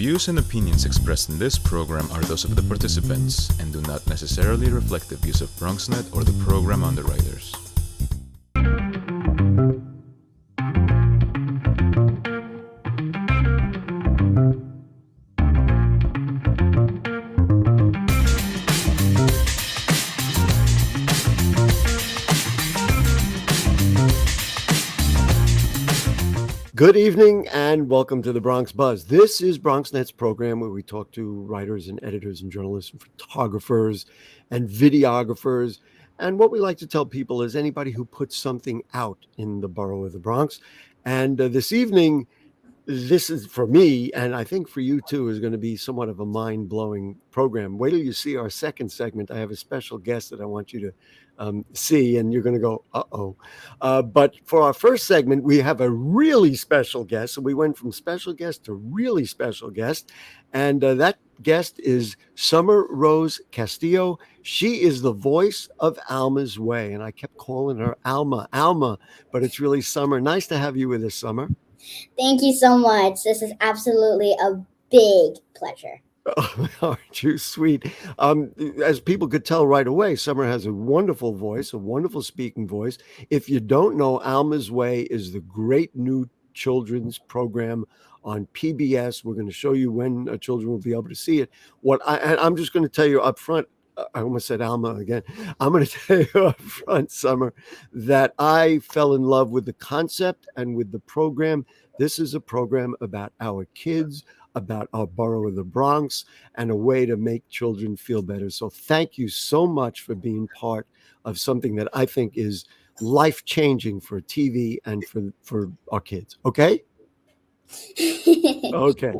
views and opinions expressed in this program are those of the participants and do not necessarily reflect the views of BronxNet or the program underwriters. Good evening and welcome to the Bronx Buzz. This is BronxNet's program where we talk to writers and editors and journalists and photographers and videographers. And what we like to tell people is anybody who puts something out in the borough of the Bronx. And this evening, this is for me, and I think for you too, is going to be somewhat of a mind-blowing program. Wait till you see our second segment. I have a special guest that I want you to see, and you're going to go, uh-oh. But for our first segment, we have a really special guest. So we went from special guest to really special guest. And that guest is Summer Rose Castillo. She is the voice of Alma's Way. And I kept calling her Alma, but it's really Summer. Nice to have you with us, Summer. Thank you so much. This is absolutely a big pleasure. Oh, aren't you sweet? As people could tell right away, Summer has a wonderful voice, a wonderful speaking voice. If you don't know, Alma's Way is the great new children's program on PBS. We're going to show you when children will be able to see it. I'm just going to tell you up front, I almost said Alma again. I'm going to tell you up front, Summer, that I fell in love with the concept and with the program. This is a program about our kids, about our borough of the Bronx, and a way to make children feel better. So thank you so much for being part of something that I think is life-changing for TV and for our kids. Okay? Okay.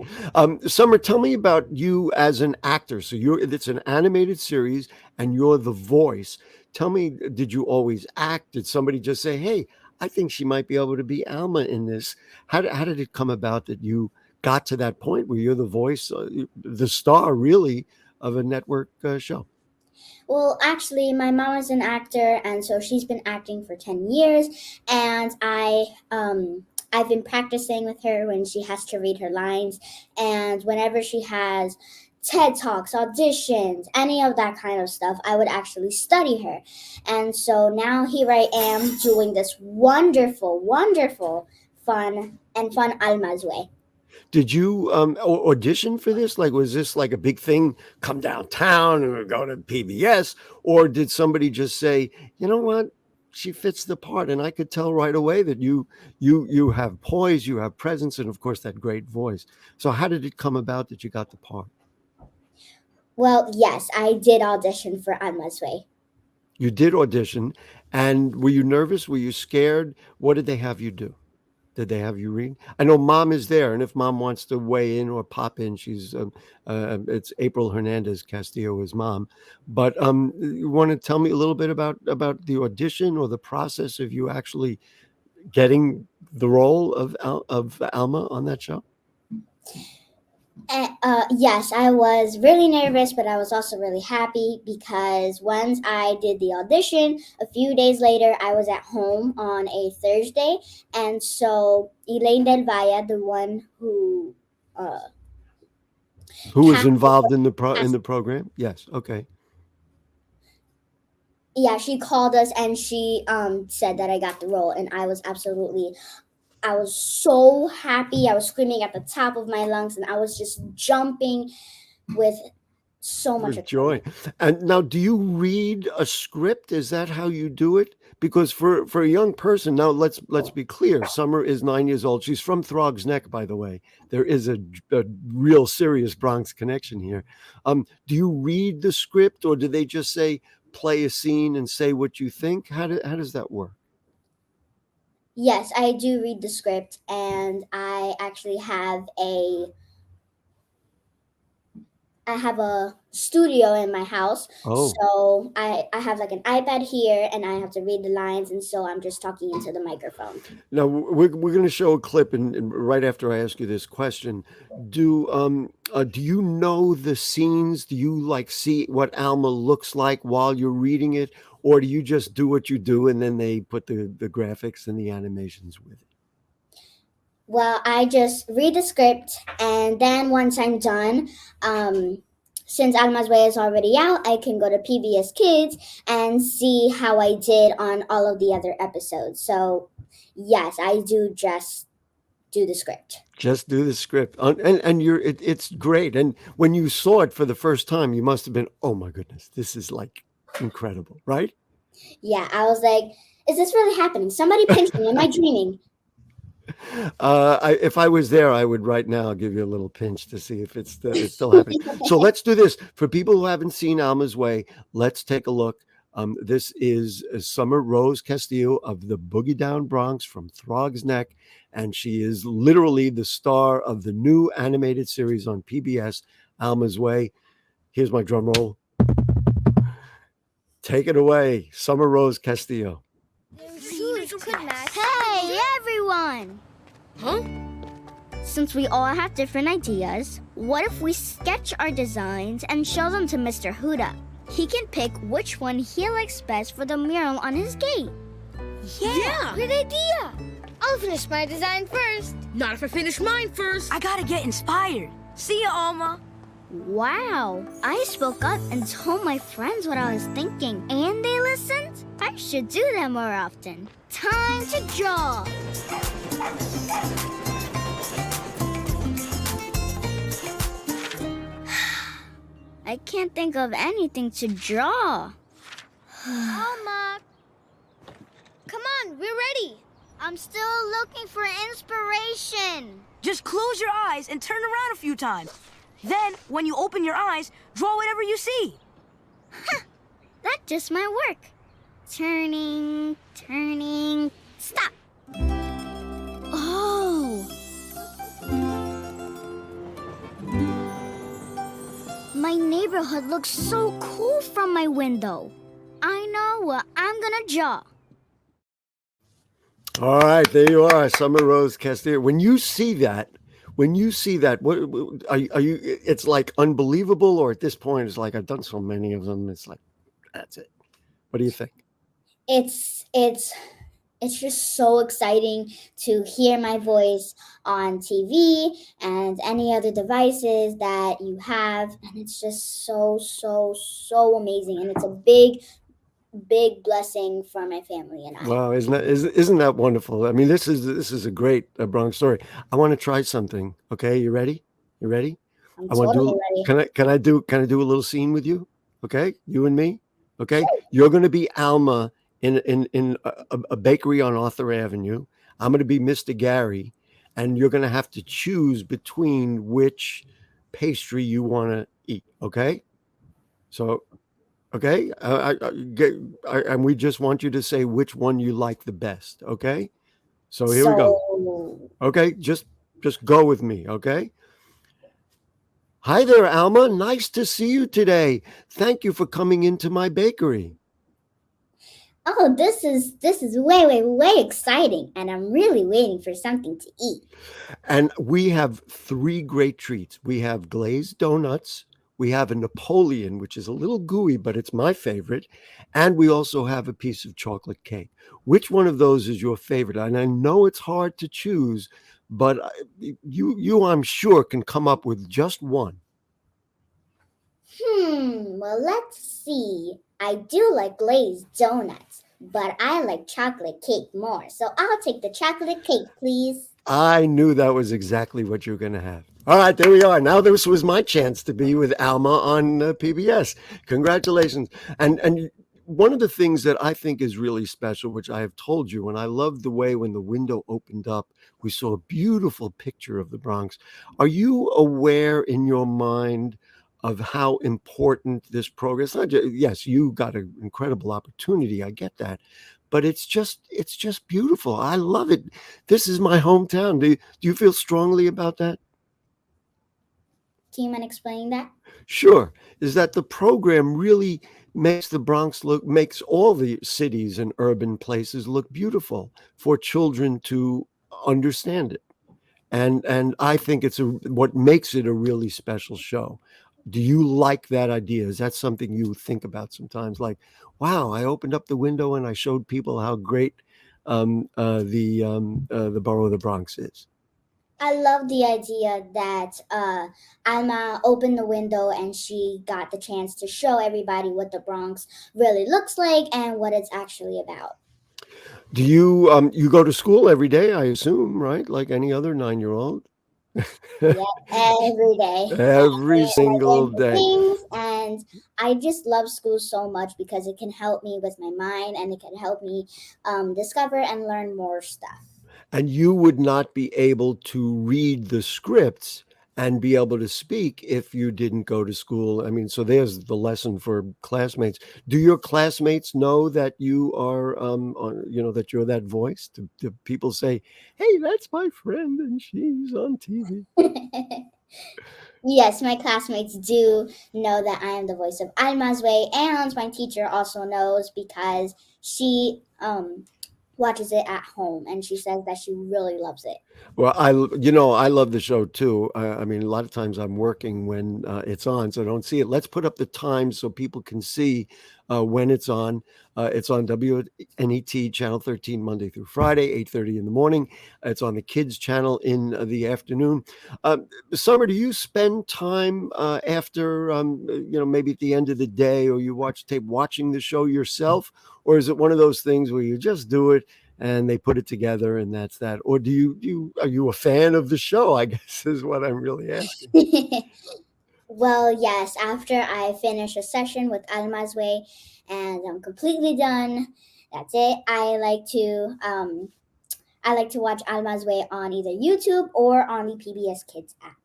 Summer, tell me about you as an actor. So it's an animated series and you're the voice. Tell me, did you always act? Did somebody just say, hey, I think she might be able to be Alma in this? How did it come about that you got to that point where you're the voice, the star really of a network show? Well, actually, my mom is an actor, and so she's been acting for 10 years, and I've been practicing with her when she has to read her lines, and whenever she has TED Talks, auditions, any of that kind of stuff, I would actually study her. And so now here I am doing this wonderful, wonderful, fun Alma's Way. Did you audition for this? Like, was this like a big thing? Come downtown and go to PBS? Or did somebody just say, you know what? She fits the part, and I could tell right away that you have poise, you have presence, and of course that great voice. So how did it come about that you got the part? Well, yes, I did audition for Alma's Way. You did audition, and were you nervous? Were you scared? What did they have you do? Did they have you read? I know Mom is there, and if Mom wants to weigh in or pop in, she's it's April Hernandez Castillo is Mom. But you want to tell me a little bit about the audition or the process of you actually getting the role of Alma on that show? Yes, I was really nervous, but I was also really happy because once I did the audition, a few days later, I was at home on a Thursday, and so Elaine Del Valle, the one who was involved in the program? Yes. Okay. Yeah, she called us and she said that I got the role, and I was so happy. I was screaming at the top of my lungs, and I was just jumping with so much joy. And now, do you read a script? Is that how you do it? Because for a young person, now let's be clear. Summer is 9 years old. She's from Throggs Neck, by the way. There is a real serious Bronx connection here. Do you read the script, or do they just say play a scene and say what you think? How does that work? Yes, I do read the script, and I actually have a studio in my house. Oh. So I have like an iPad here, and I have to read the lines, and so I'm just talking into the microphone. Now we're going to show a clip, and right after I ask you this question, do you know the scenes? Do you like see what Alma looks like while you're reading it, or do you just do what you do and then they put the graphics and the animations with it? Well, I just read the script, and then once I'm done, since Alma's Way is already out, I can go to PBS Kids and see how I did on all of the other episodes. So, yes, I do just do the script. Just do the script, and it's great. And when you saw it for the first time, you must have been, oh my goodness, this is like incredible, right? Yeah, I was like, is this really happening? Somebody pinch me. Am I dreaming? If I was there, I would right now give you a little pinch to see if it's still happening. So let's do this. For people who haven't seen Alma's Way, let's take a look. This is Summer Rose Castillo of the Boogie Down Bronx from Throg's Neck, and she is literally the star of the new animated series on PBS, Alma's Way. Here's my drum roll. Take it away, Summer Rose Castillo. Hey, everyone! Huh? Since we all have different ideas, what if we sketch our designs and show them to Mr. Huda? He can pick which one he likes best for the mural on his gate. Yeah. Great idea! I'll finish my design first. Not if I finish mine first. I gotta get inspired. See ya, Alma. Wow, I spoke up and told my friends what I was thinking, and they listened? I should do that more often. Time to draw! I can't think of anything to draw. Alma! Come on, we're ready. I'm still looking for inspiration. Just close your eyes and turn around a few times. Then, when you open your eyes, draw whatever you see. That just might work. Turning, stop. Oh. My neighborhood looks so cool from my window. I know what I'm gonna draw. All right, there you are, Summer Rose Castillo. When you see that, what are you? It's like unbelievable, or at this point, it's like I've done so many of them. It's like, that's it. What do you think? It's just so exciting to hear my voice on TV and any other devices that you have, and it's just so amazing, and it's a big blessing for my family and I. Wow, isn't that wonderful? I mean, this is a great Bronx story. I want to try something. Okay, you ready? You ready? I'm totally ready. Can I do a little scene with you? Okay, you and me. Okay, you're going to be Alma in a bakery on Arthur Avenue. I'm going to be Mr. Gary, and you're going to have to choose between which pastry you want to eat. Okay, so. Okay, and we just want you to say which one you like the best. Okay, so here we go. Okay, just go with me. Okay. Hi there, Alma. Nice to see you today. Thank you for coming into my bakery. Oh, this is way exciting, and I'm really waiting for something to eat. And we have 3 great treats. We have glazed donuts. We have a Napoleon, which is a little gooey, but it's my favorite. And we also have a piece of chocolate cake. Which one of those is your favorite? And I know it's hard to choose, but you I'm sure, can come up with just one. Well, let's see. I do like glazed donuts, but I like chocolate cake more. So I'll take the chocolate cake, please. I knew that was exactly what you were going to have. All right, there we are. Now this was my chance to be with Alma on PBS. Congratulations. And one of the things that I think is really special, which I have told you, and I love the way when the window opened up, we saw a beautiful picture of the Bronx. Are you aware in your mind of how important this program is? Yes, you got an incredible opportunity. I get that. But it's just beautiful. I love it. This is my hometown. Do you feel strongly about that? Do you mind explaining that? Sure. Is that the program really makes the Bronx makes all the cities and urban places look beautiful for children to understand it. And I think it's what makes it a really special show. Do you like that idea? Is that something you think about sometimes? Like, wow, I opened up the window and I showed people how great the borough of the Bronx is. I love the idea that Alma opened the window and she got the chance to show everybody what the Bronx really looks like and what it's actually about. Do you go to school every day, I assume, right? Like any other 9-year-old? Yeah, every day. Every I learn single new day. things, and I just love school so much because it can help me with my mind and it can help me discover and learn more stuff. And you would not be able to read the scripts and be able to speak if you didn't go to school. I mean, so there's the lesson for classmates. Do your classmates know that you are, that you're that voice? Do people say, "Hey, that's my friend, and she's on TV"? Yes, my classmates do know that I am the voice of Alma's Way, and my teacher also knows because she watches it at home, and she says that she really loves it. Well, I love the show too. I mean, a lot of times I'm working when it's on, so I don't see it. Let's put up the times so people can see when it's on. It's on WNET channel 13 Monday through Friday, 8:30 in the morning. It's on the kids channel in the afternoon. Summer, do you spend time after, maybe at the end of the day, or you watch tape watching the show yourself, or is it one of those things where you just do it and they put it together and that's that? Or are you a fan of the show, I guess is what I'm really asking. Well, yes, after I finish a session with Alma's Way and I'm completely done, that's it. I like to watch Alma's Way on either YouTube or on the PBS Kids app.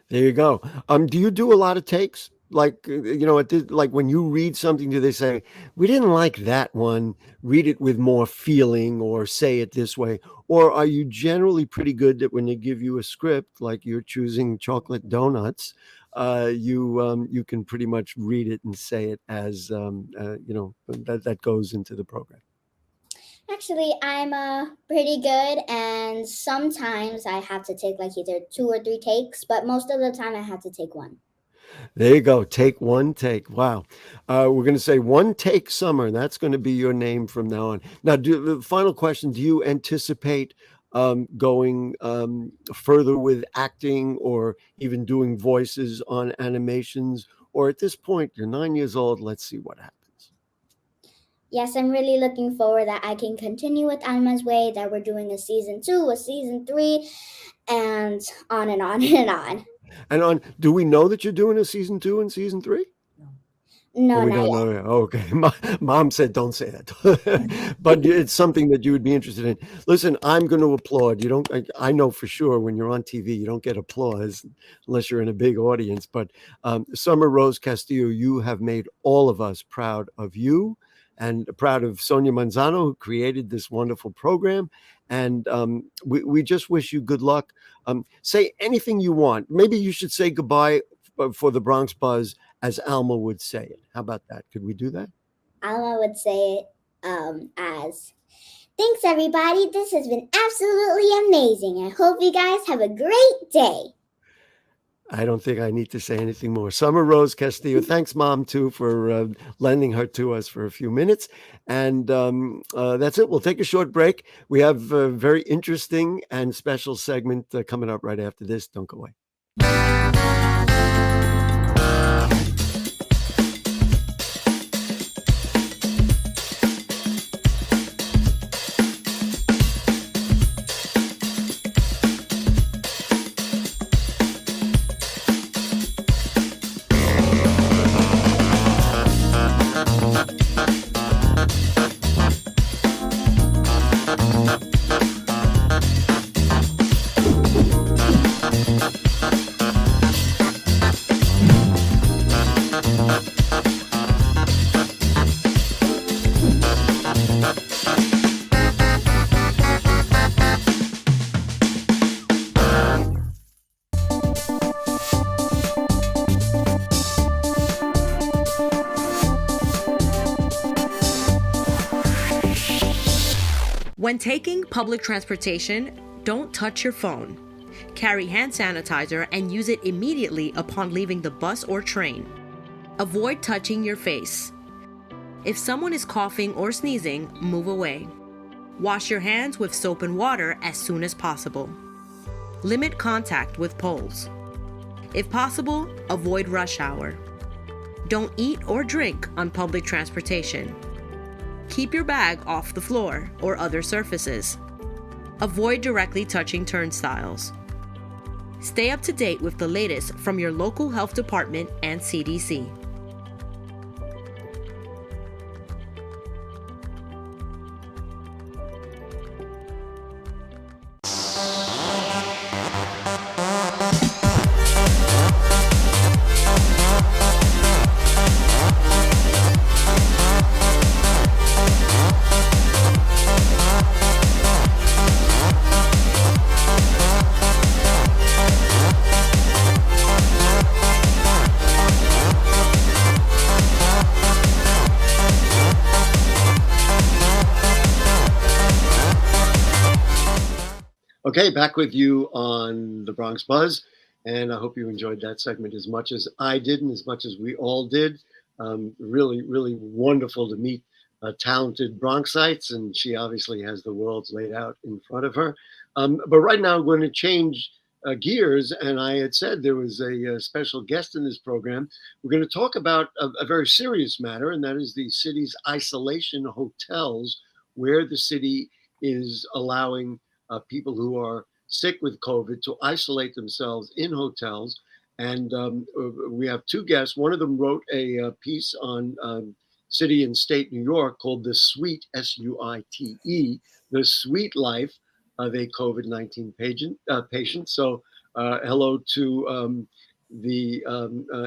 There you go. Do you do a lot of takes? Like, like when you read something, do they say, "We didn't like that one, read it with more feeling," or "Say it this way"? Or are you generally pretty good that when they give you a script, like you're choosing chocolate donuts, you can pretty much read it and say it as, that goes into the program? Actually, I'm pretty good, and sometimes I have to take like either 2 or 3 takes, but most of the time I have to take one. There you go. Take one take. Wow. We're going to say one take Summer. That's going to be your name from now on. Now, the final question, do you anticipate going further with acting or even doing voices on animations? Or at this point, you're 9 years old. Let's see what happens. Yes, I'm really looking forward that I can continue with Alma's Way, that we're doing a season 2, a season 3, and on and on and on. And do we know that you're doing a season 2 and season 3? No, We not don't yet. know. Okay. Mom said, don't say that. But it's something that you would be interested in. Listen, I'm going to applaud. I know for sure when you're on TV, you don't get applause unless you're in a big audience. But Summer Rose Castillo, you have made all of us proud of you and proud of Sonia Manzano, who created this wonderful program. And we just wish you good luck. Say anything you want. Maybe you should say goodbye for the Bronx Buzz as Alma would say it. How about that? Could we do that? Alma would say it as, "Thanks, everybody. This has been absolutely amazing. I hope you guys have a great day." I don't think I need to say anything more. Summer Rose Castillo, thanks, Mom, too, for lending her to us for a few minutes. And that's it. We'll take a short break. We have a very interesting and special segment coming up right after this. Don't go away. When taking public transportation, don't touch your phone. Carry hand sanitizer and use it immediately upon leaving the bus or train. Avoid touching your face. If someone is coughing or sneezing, move away. Wash your hands with soap and water as soon as possible. Limit contact with poles. If possible, avoid rush hour. Don't eat or drink on public transportation. Keep your bag off the floor or other surfaces. Avoid directly touching turnstiles. Stay up to date with the latest from your local health department and CDC. Okay, back with you on the Bronx Buzz, and I hope you enjoyed that segment as much as I did and as much as we all did. Really, really wonderful to meet talented Bronxites, and she obviously has the worlds laid out in front of her. But right now, I'm going to change gears, and I had said there was a special guest in this program. We're going to talk about a very serious matter, and that is the city's isolation hotels, where the city is allowing people who are sick with COVID to isolate themselves in hotels. And we have two guests. One of them wrote a piece on city and state New York called The Suite, S-U-I-T-E, The Suite Life of a COVID-19 patient. So hello to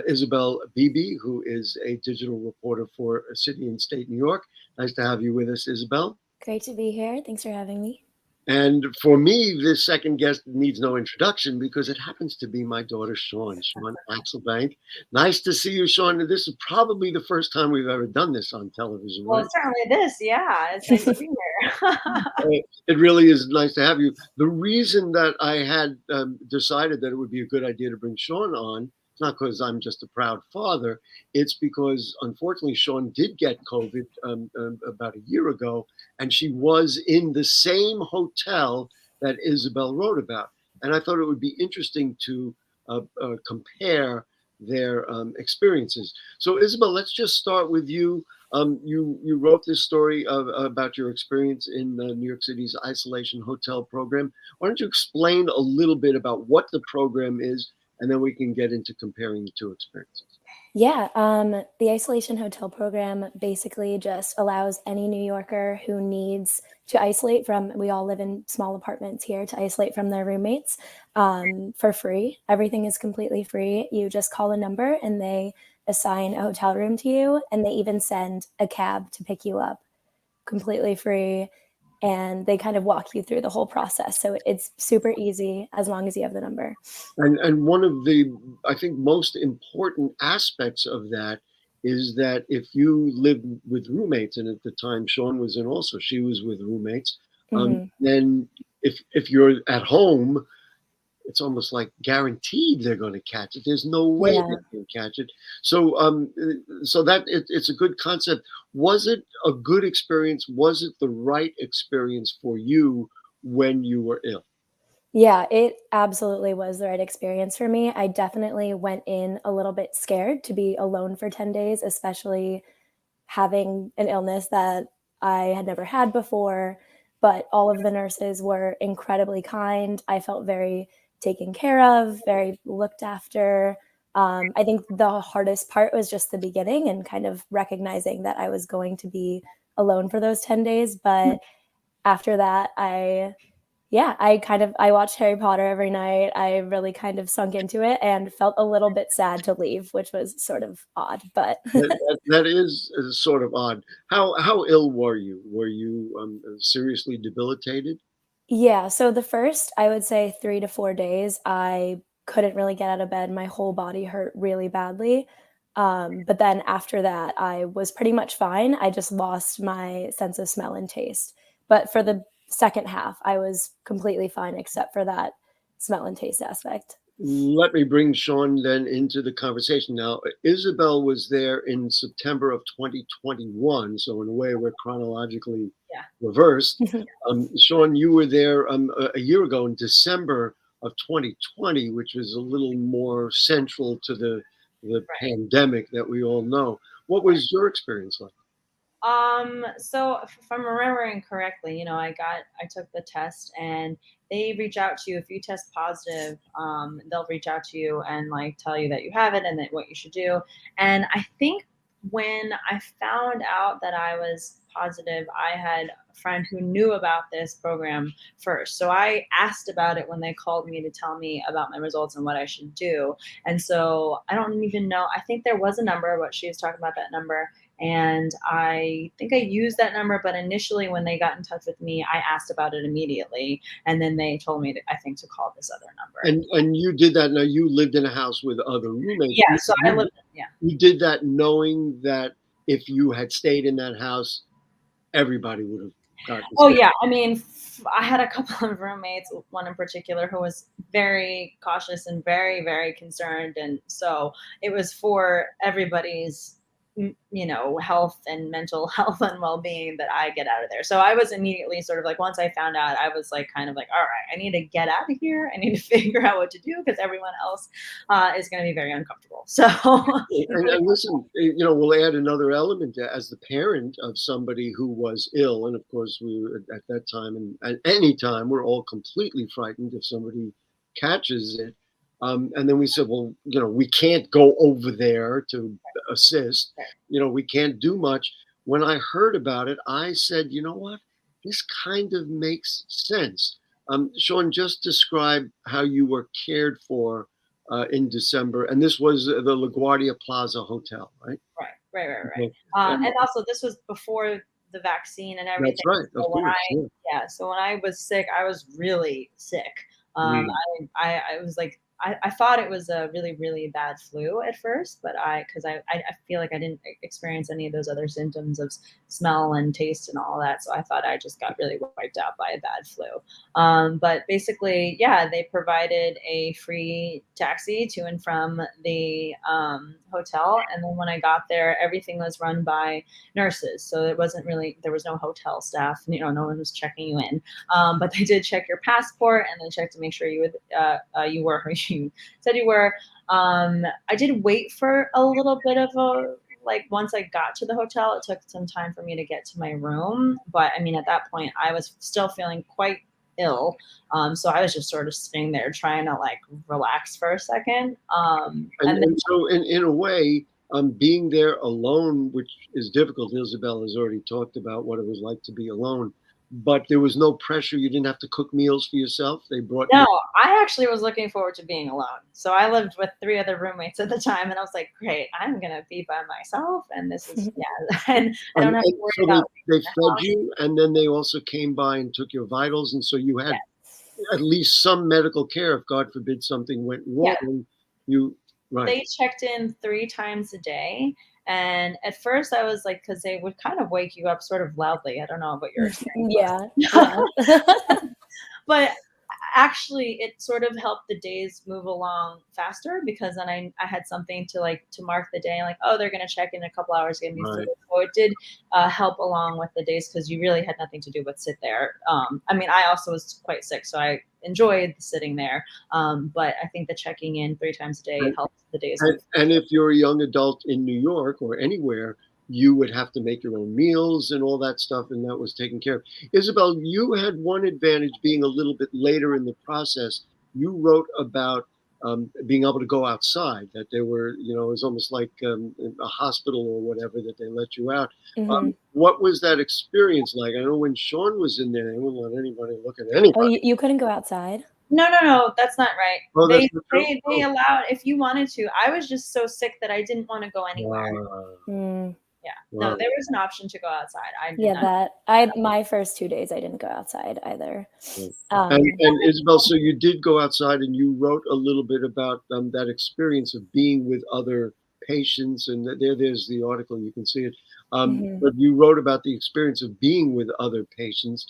Isabel Beebe, who is a digital reporter for City and State New York. Nice to have you with us, Isabel. Great to be here. Thanks for having me. And for me, this second guest needs no introduction because it happens to be my daughter, Shawn Axelbank. Nice to see you, Shawn. This is probably the first time we've ever done this on television. Well, right? certainly it is. Yeah, it's nice to be here. It really is nice to have you. The reason that I had decided that it would be a good idea to bring Shawn on, it's not because I'm just a proud father. It's because, unfortunately, Shawn did get COVID about a year ago, and she was in the same hotel that Isabel wrote about. And I thought it would be interesting to compare their experiences. So, Isabel, let's just start with you. You wrote this story about your experience in New York City's isolation hotel program. Why don't you explain a little bit about what the program is, and then we can get into comparing the two experiences. Yeah, the isolation hotel program basically just allows any New Yorker who needs to isolate from, we all live in small apartments here, to isolate from their roommates for free. Everything is completely free. You just call a number and they assign a hotel room to you, and they even send a cab to pick you up completely free. And they kind of walk you through the whole process. So it's super easy as long as you have the number. And one of the, I think, most important aspects of that is that if you live with roommates, and at the time Shawn was in also, she was with roommates, then if you're at home, it's almost like guaranteed they're going to catch it. There's no way they can catch it. So so that it's a good concept. Was it a good experience? Was it the right experience for you when you were ill? Yeah, it absolutely was the right experience for me. I definitely went in a little bit scared to be alone for 10 days, especially having an illness that I had never had before. But all of the nurses were incredibly kind. I felt very taken care of, very looked after. I think the hardest part was just the beginning and kind of recognizing that I was going to be alone for those 10 days. But after that, I watched Harry Potter every night. I really kind of sunk into it and felt a little bit sad to leave, which was sort of odd, but that is sort of odd. How ill were you? Were you seriously debilitated? Yeah, so the first, I would say 3 to 4 days, I couldn't really get out of bed. My whole body hurt really badly. But then after that, I was pretty much fine. I just lost my sense of smell and taste. But for the second half, I was completely fine except for that smell and taste aspect. Let me bring Shawn then into the conversation. Now, Isabel was there in September of 2021, so in a way we're chronologically reversed. Shawn, you were there a year ago in December of 2020, which was a little more central to the pandemic that we all know. What was your experience like? So if I'm remembering correctly, I took the test and they reach out to you. If you test positive, they'll reach out to you and like tell you that you have it and that what you should do. And I think when I found out that I was positive, I had a friend who knew about this program first. So I asked about it when they called me to tell me about my results and what I should do. And so I don't even know. I think there was a number, but she was talking about that number. And I think I used that number, but initially when they got in touch with me, I asked about it immediately. And then they told me, I think, to call this other number. And you did that. Now you lived in a house with other roommates. Yeah, so I lived, yeah. You did that knowing that if you had stayed in that house, everybody would have gotten sick. Oh, yeah. I mean, I had a couple of roommates, one in particular, who was very cautious and very, very concerned. And so it was for everybody's health and mental health and well-being that I get out of there. So I was immediately sort of like, once I found out, I was like, kind of like, all right, I need to get out of here. I need to figure out what to do because everyone else is going to be very uncomfortable. So, and listen, we'll add another element as the parent of somebody who was ill. And of course, we were at that time and at any time, we're all completely frightened if somebody catches it. And then we said, well, we can't go over there to assist. We can't do much. When I heard about it, I said, you know what? This kind of makes sense. Shawn, just describe how you were cared for in December. And this was the LaGuardia Plaza Hotel, right? Right. And also, this was before the vaccine and everything. That's right. Of course, So when I was sick, I was really sick. I was like, I thought it was a really, really bad flu at first, but because I feel like I didn't experience any of those other symptoms of smell and taste and all that. So I thought I just got really wiped out by a bad flu. But basically, yeah, they provided a free taxi to and from the hotel. And then when I got there, everything was run by nurses. So there was no hotel staff, no one was checking you in. But they did check your passport and they checked to make sure you were who you said you were. I did wait for a little bit of once I got to the hotel, it took some time for me to get to my room. But I mean, at that point, I was still feeling quite ill. So I was just sort of sitting there trying to relax for a second. And so in a way, being there alone, which is difficult, Isabel has already talked about what it was like to be alone. But there was no pressure. You didn't have to cook meals for yourself. They brought. No, I actually was looking forward to being alone. So I lived with 3 other roommates at the time, and I was like, "Great, I'm gonna be by myself." And this is and I don't have to worry about. They fed you, and then they also came by and took your vitals, and so you had at least some medical care if, God forbid, something went wrong. They checked in 3 times a day. And at first I was like, because they would kind of wake you up sort of loudly. I don't know what your experience was. But actually it sort of helped the days move along faster because then I had something to mark the day, they're going to check in a couple hours, give me food. So it did help along with the days because you really had nothing to do but sit there. I mean, I also was quite sick, so I enjoyed sitting there. But I think the checking in 3 times a day helped the days. And if you're a young adult in New York or anywhere, you would have to make your own meals and all that stuff, and that was taken care of. Isabel, you had one advantage being a little bit later in the process. You wrote about being able to go outside, that there were, it was almost like a hospital or whatever, that they let you out. What was that experience like? I know when Shawn was in there, they wouldn't let anybody look at anybody. Oh, you couldn't go outside? No, that's not right. Oh, they allowed, if you wanted to. I was just so sick that I didn't want to go anywhere. Yeah. Wow. No, there was an option to go outside. My first 2 days I didn't go outside either. And Isabel, so you did go outside and you wrote a little bit about that experience of being with other patients, and there's the article, you can see it. But you wrote about the experience of being with other patients.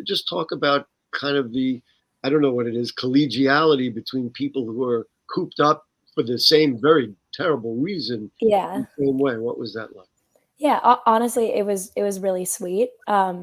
Just talk about kind of the, I don't know what it is, collegiality between people who are cooped up for the same very terrible reason. Yeah. In the same way. What was that like? Yeah, honestly, it was really sweet,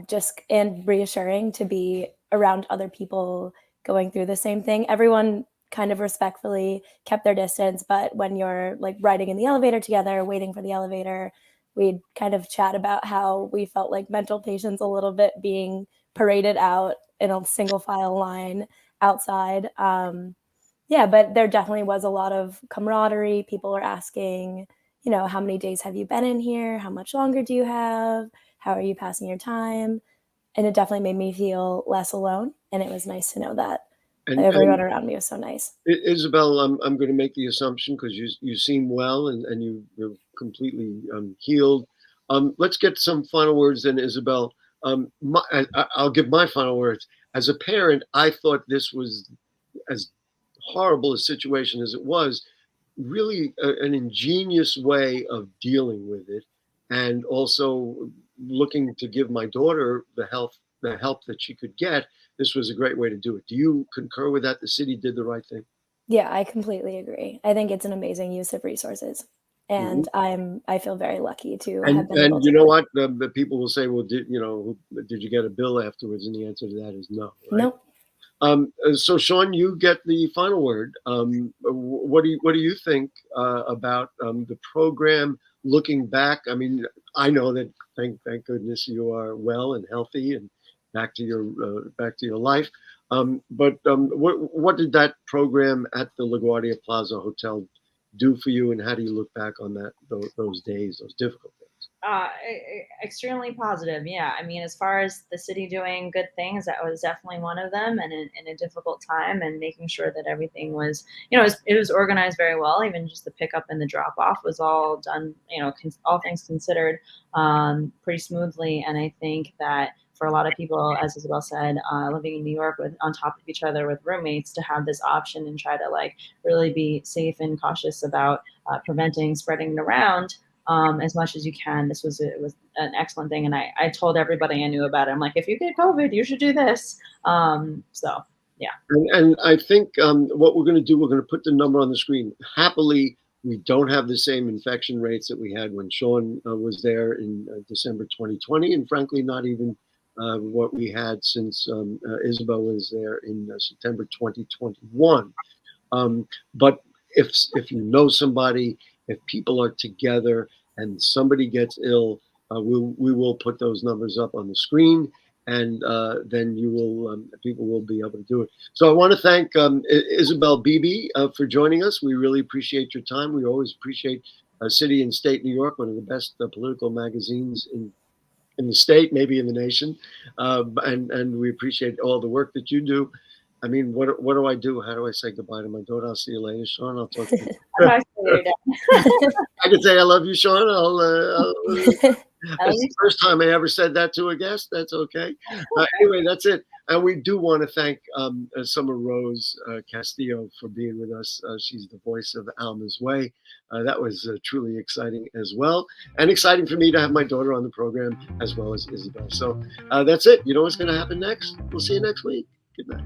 just and reassuring to be around other people going through the same thing. Everyone kind of respectfully kept their distance, but when you're like riding in the elevator together, waiting for the elevator, we'd kind of chat about how we felt like mental patients a little bit being paraded out in a single file line outside. Yeah, but there definitely was a lot of camaraderie. People were asking, how many days have you been in here? How much longer do you have? How are you passing your time? And it definitely made me feel less alone. And it was nice to know that everyone around me was so nice. Isabel, I'm going to make the assumption because you seem well and you're completely healed. Let's get some final words then, Isabel. I'll give my final words. As a parent, I thought this was as horrible a situation as it was, really an ingenious way of dealing with it, and also looking to give my daughter the help that she could get. This was a great way to do it. Do you concur with that? The city did the right thing. Yeah, I completely agree. I think it's an amazing use of resources, and I feel very lucky to have been able to. And you know what? The people will say, "Well, did you get a bill afterwards?" And the answer to that is no. Right? Nope. So Shawn, you get the final word. What do you think about the program? Looking back, I mean, I know that thank goodness you are well and healthy and back to your life. But what did that program at the LaGuardia Plaza Hotel do for you, and how do you look back on those days, those difficult days? Extremely positive. Yeah. I mean, as far as the city doing good things, that was definitely one of them, and in a difficult time, and making sure that everything was, it was organized very well. Even just the pickup and the drop off was all done, all things considered, pretty smoothly. And I think that for a lot of people, as Isabel said, living in New York on top of each other with roommates, to have this option and try to like really be safe and cautious about preventing spreading it around as much as you can. It was an excellent thing. And I told everybody I knew about it. I'm like, if you get COVID, you should do this. So, yeah. And I think what we're going to do, we're going to put the number on the screen. Happily, we don't have the same infection rates that we had when Shawn was there in December 2020. And frankly, not even what we had since Isabel was there in September 2021. But if you know somebody, if people are together and somebody gets ill, we will put those numbers up on the screen, and then people will be able to do it. So I want to thank Isabel Beebe for joining us. We really appreciate your time. We always appreciate City and State New York, one of the best political magazines in the state, maybe in the nation, and we appreciate all the work that you do. I mean, what do I do? How do I say goodbye to my daughter? I'll see you later, Shawn. I'll talk to you. I can say I love you, Shawn. That's the first time I ever said that to a guest. That's okay. Anyway, that's it. And we do want to thank Summer Rose Castillo for being with us. She's the voice of Alma's Way. That was truly exciting as well. And exciting for me to have my daughter on the program as well as Isabel. So that's it. You know what's going to happen next? We'll see you next week. Good night.